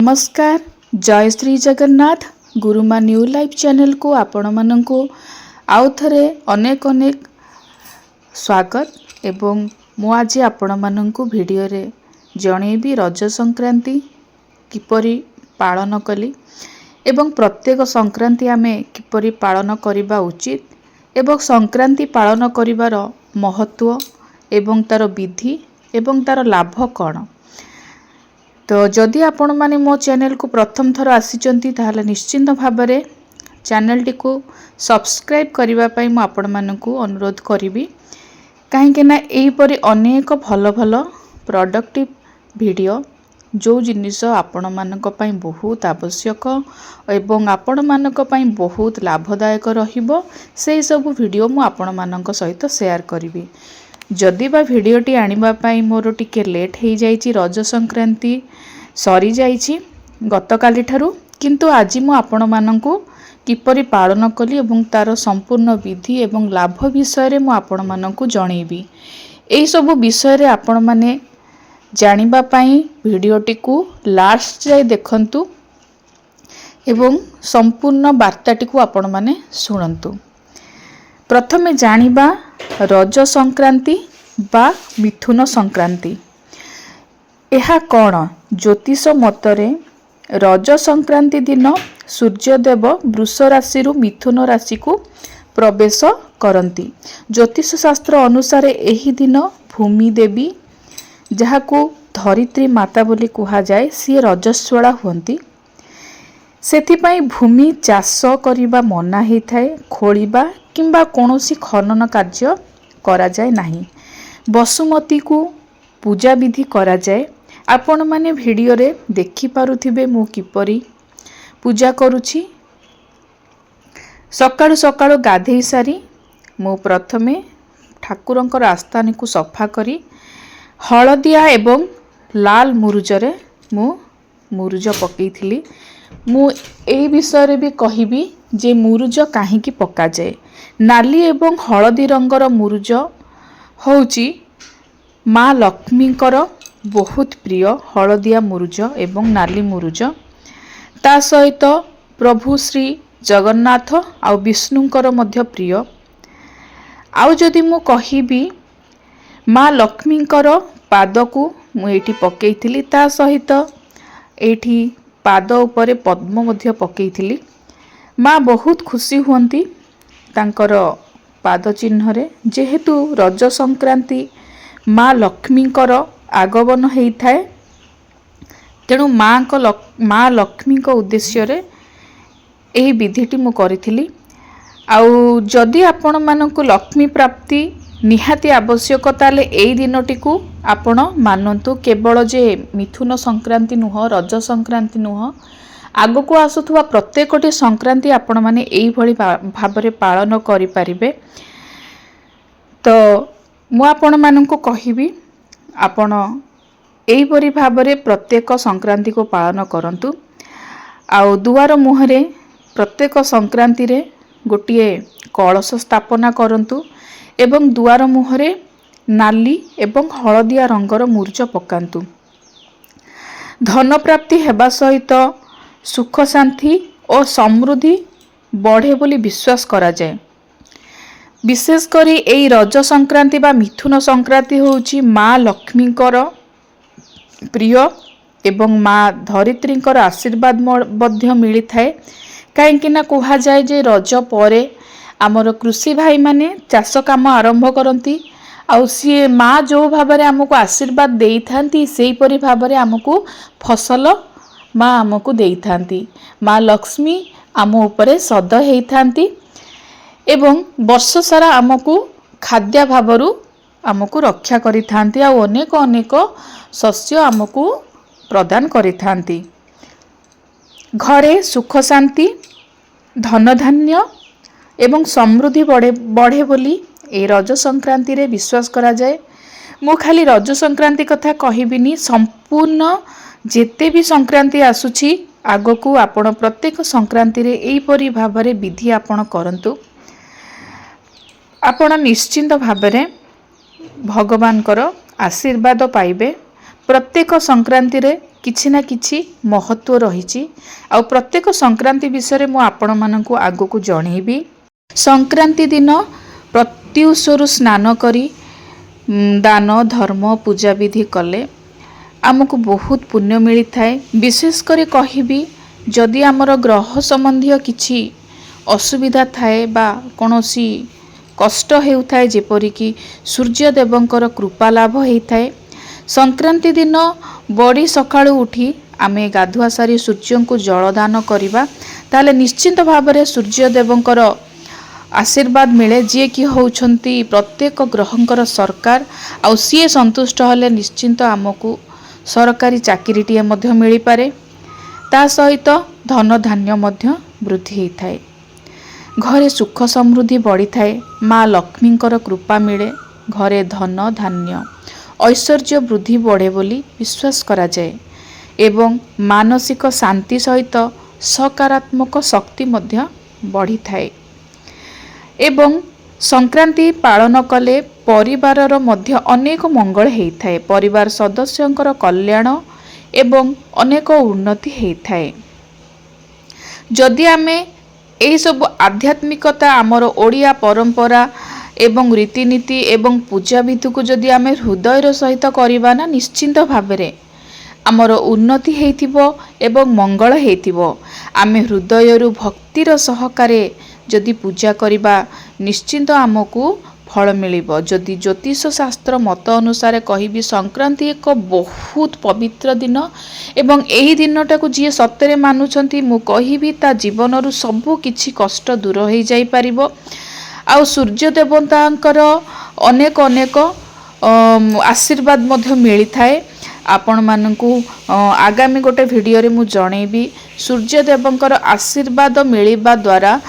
नमस्कार। जय Shri Jagannath. Guruma new life channel को आपण माननकु आउ थरे अनेक अनेक स्वागत एवं मु आज आपण माननकु वीडियो रे जणेबी रज संक्रांति किपरि पालन कली एवं प्रत्येक संक्रांति आमे किपरि पालन करिबा उचित एवं संक्रांति पालन करिवार महत्व एवं तार विधि एवं तार लाभ कौन। तो जदि आपण माने मो चैनल को प्रथम थर आसीचंती ताहले निश्चिंत भाबरे चैनल टी को सब्सक्राइब करिवा पई मो आपण मानकु अनुरोध करिवि, काहेकि ना एही परि अनेक भलो भलो प्रोडक्टिव वीडियो जो जिनिस आपण मानक पई बहुत आवश्यक एवं आपण मानक पई बहुत लाभदायक रहिबो सेही सब वीडियो मु आपण मानक सहित शेयर करिवि। जदि बा भिडियोटी आनिबा पाई मोर टिके लेट हो जाइछि, रज संक्रांति सरी जाइछि गतकाली ठारू, किंतु आज मु आपण माननकु किपरि पालन कली एवं तार संपूर्ण विधि एवं लाभ विषय रे मु आपण माननकु जणेबी। एही सब विषय रे आपण माने जानिबा पाई भिडियोटी को लास्ट जाय देखंतु एवं संपूर्ण वार्ताटी को आपण माने सुनंतु। प्रथमे जानिबा रज संक्रांति बा मिथुन संक्रांति। एहा कौन? ज्योतिष मतरे रज संक्रांति दिन सूर्यदेव वृष राशि मिथुन राशि को प्रवेश करती। ज्योतिष शास्त्र अनुसार एही दिन भूमि देवी जहाकू धरित्री माता बोली कहा जाए सी रजस्वला हुंती। सेथिपाई भूमि चाष करिबा मना हेइथाए, खोलिबा किंबा कोनोसी खनन कार्य करा जाए नाही। बसुमती को पूजा विधि करा जाए। आपण माने वीडियो रे देखि पारुथिबे मु किपरि पूजा करूछि। सकाळु सकाळु गाधेई सारी मु प्रथमे ठाकुरंकर आस्थान को सफा करी हलदिया एवं लाल मुरुज रे मु मुरुज पकेइथिली। मु एही विषय रे भी कहिबी जे मुरुज काहीकि पका जाए। नाली एवं हलदी रंगर मुरुज होउची माँ लक्ष्मीकर बहुत प्रिय। हलदिया मुरुज एवं नाली मुरुज ता सहित प्रभु श्री जगन्नाथ आ विष्णुकर मध्य प्रिय। आउ जदि मु कहिबी माँ लक्ष्मीकर पाद को मु एठी पकेइथिली, ता सहित एठी पाद उपरे पद्म मध्य पकेइथिली। माँ बहुत खुशी हुंती तांकर पाद चिन्ह रे, जेहेतु रज संक्रांति माँ लक्ष्मीकर आगमन होइथाए, तेणु माँ लक्ष्मी को उद्देश्य रे एही विधिटी मु करिथिली। आउ जदि आपण मानकु लक्ष्मी प्राप्ति निहाती आवश्यक ताले एही दिनटी को आपण मानंतु। केवल जे मिथुन संक्रांति नुह, रज संक्रांति नुह, आगो को आसुथुवा प्रत्येकटी संक्रांति आपण माने एही भली भाबरे पालन करि परिबे। तो मु आपण मानकु कहिबी आपण एही परि भाबरे प्रत्येक संक्रांति को पालन करंतु। आउ दुआर मुहरे प्रत्येक संक्रांति रे गोटिए कलश स्थापना करंतु एवं दुआर मुहरे नाली एवं हलदिया रंगर मुरुज पकांतु। धन प्राप्ति हेबा सहित सुख शांति और समृद्धि बढ़े बोली विश्वास करा जाए। विशेष करी एई रज संक्रांति बा मिथुन संक्रांति होउची माँ लक्ष्मीकर प्रिय एवं माँ धरित्रीकर आशीर्वाद मध्य मिली थाए। काहेकि ना कहा जाए जे रज परे आमर कृषि भाई माने चाष काम आरंभ करती। आउ सी माँ जो भाबरे आमको आशीर्वाद देई थांती सेही परि भाबरे आमको फसल माँ आमको देई थांती। माँ लक्ष्मी आम उपरे सद हेई थांती एवं वर्ष सारा आमको खाद्य भावरु आमको रक्षा करि थांती। आ अनेक अनेक शस्य आमको प्रदान करि थांती। घरे सुख शांति, धन धान्य एवं समृद्धि बढ़े बोली ए रज संक्रांति रे विश्वास करा जाए। मु खाली रज संक्रांति कथा कहिबिनी, संपूर्ण जेते भी संक्रांति आसुची आगो को आपण प्रत्येक संक्रांति रे एही परि भाबरे विधि आपण करंतु। आपण निश्चिंत भाबरे भगवान कर आशीर्वाद पाइबे। प्रत्येक संक्रांति रे କିଛି ନା କିଛି महत्व रही। आउ प्रत्येक संक्रांति विषय मु आपण मानकु आगु जणेबी। संक्रांति दिन प्रत्युषरु स्नान करी दान धर्म पूजा विधि कले आमको बहुत पुण्य मिली थाए। विशेषकर कहिबी जदि आमर ग्रह संबंधी किछि असुविधा थाए बा कोनोसी कष्ट हेउथाए जेपरिकी सूर्य देवंकर कृपा लाभ हेइथाए। संक्रांति दिन बड़ी सकाळु उठी आमे गाधुआ सारी सूर्य को जलदान करिबा ताले निश्चिंत भावरे सूर्य देवंकर आशीर्वाद मिले जी कि होउछंती प्रत्येक ग्रहंकर सरकार आउ सीए संतुष्ट हले निश्चिंत आमको सरकारी चाकरीटिए मध्य मिली पारे। ता सहित धन धान्य मध्य वृद्धि होइथाए। घरे सुख समृद्धि बढ़ी थाए। माँ लक्ष्मींकर कृपा मिले घरे धन धान्य ऐश्वर्य वृद्धि बढ़े बोली विश्वास करा जाए एवं मानसिक शांति सहित सकारात्मक शक्ति मध्य बढ़ी थाए। एवं संक्रांति पालन कले परिवारर मध्य अनेक मंगल हेइथाए। परिवार सदस्यंकर कल्याण एवं अनेक उन्नति हेइथाए। जदि आमे एही सब आध्यात्मिकता आमर ओडिया परंपरा एवं रीतिनीति एवं पूजा विधि को जदि आमे हृदयर सहित करिबा ना निश्चिंत भाबरे आमर उन्नति हेइथिबो एवं मंगल हेइथिबो। आमे हृदयरु भक्तिर सहकारे जदि पूजा करिबा निश्चिंत आमको फल मिलिबो। जदि ज्योतिष शास्त्र मत अनुसार कहिबी संक्रांति एक बहुत पवित्र दिन एवं एही दिनटा को जी सत्य मानुछंती मु कहिबी ता जीवनरु सबु किछि कष्ट दूर हो जाई परिबो। आउ सूर्य देवतांकर अनेक अनेक आशीर्वाद मध्य मिली थाए। आपण मानकु आगामी गोटे वीडियो रे मु जणेबी सूर्य देवंकर आशीर्वाद मिलिबा द्वारा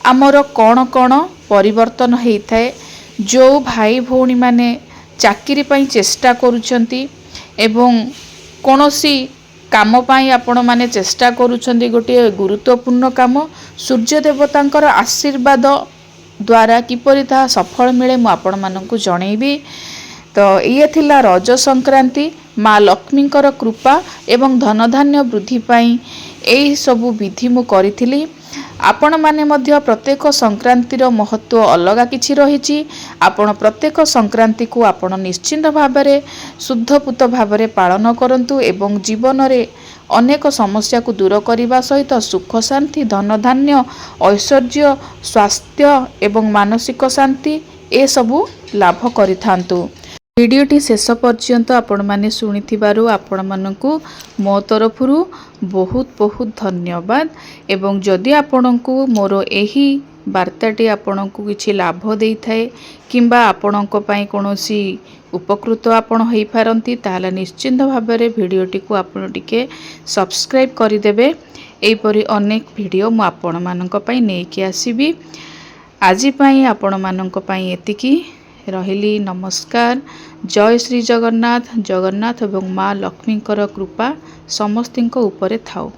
आमर कौन कौन परिवर्तन होइथाए। जो भाई भौणी माने चाकरी पाई चेष्टा करूछंती एवं कोनोसी काम पाई आपण माने चेष्टा करूछंती गोटे गुरुत्वपूर्ण काम सूर्य देवतांकर आशीर्वाद द्वारा किपरि ता सफल मिले मु आपण मानकु जणेबी। तो ये थिला रज संक्रांति माँ लक्ष्मींकर कृपा एवं धन धान्य वृद्धि पाई एही सबु विधि मु करिथिली। आपण माने मध्य प्रत्येक संक्रांतिर महत्व अलगा किछि रहिछि। आपण प्रत्येक संक्रांति को आपण निश्चिंत भाबरे शुद्धपूत भाबरे पालन करंतु एवं जीवन रे अनेक समस्या को दूर करने सहित सुख शांति धन धान्य ऐश्वर्य स्वास्थ्य एवं मानसिक शांति ए सबु लाभ करिथांतु। वीडियोटी शेष पर्यंत आपण माने सुनिथिबारु आपण मानकु मो तरफरु बहुत बहुत धन्यवाद। एवं जदि आपणको मोर एही वार्ताटी आपणको किछि लाभ देई थाए किंबा आपणको पई कोनोसी उपकृत आपण होई पारंती ताला निश्चिंत भाबरे वीडियोटी को आपण टिके सब्सक्राइब करि देबे। एपरि अनेक वीडियो मु आपण मानक पई नै कि आसीबी। आजि पई आपण मानक पई एतिकी रहिली। नमस्कार। जय श्री जगन्नाथ। जगन्नाथ एवं माँ लक्ष्मींकर कृपा समस्तिंक उपरे थाउ।